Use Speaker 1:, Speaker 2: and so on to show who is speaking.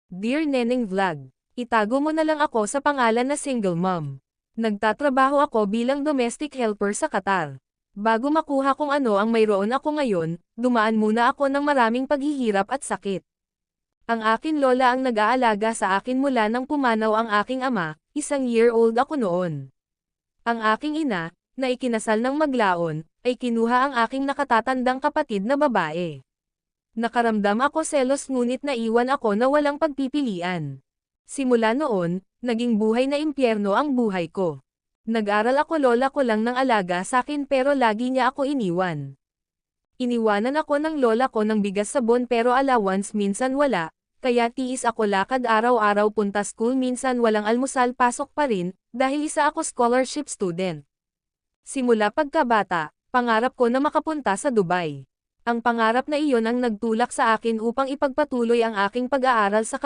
Speaker 1: Dear Neneng Vlog, itago mo na lang ako sa pangalan na single mom. Nagtatrabaho ako bilang domestic helper sa Qatar. Bago makuha kung ano ang mayroon ako ngayon, dumaan muna ako ng maraming paghihirap at sakit. Ang akin lola ang nag-aalaga sa akin mula nang pumanaw ang aking ama, 1 year old ako noon. Ang aking ina, na ikinasal ng maglaon, ay kinuha ang aking nakatatandang kapatid na babae. Nakaramdam ako selos ngunit naiwan ako na walang pagpipilian. Simula noon, naging buhay na impyerno ang buhay ko. Nag-aral ako lola ko lang ng alaga sa akin pero lagi niya ako iniwan. Iniwanan ako ng lola ko ng bigas sabon pero allowance minsan wala, kaya tiis ako lakad araw-araw punta school minsan walang almusal pasok pa rin, dahil isa ako scholarship student. Simula pagkabata, pangarap ko na makapunta sa Dubai. Ang pangarap na iyon ang nagtulak sa akin upang ipagpatuloy ang aking pag-aaral sa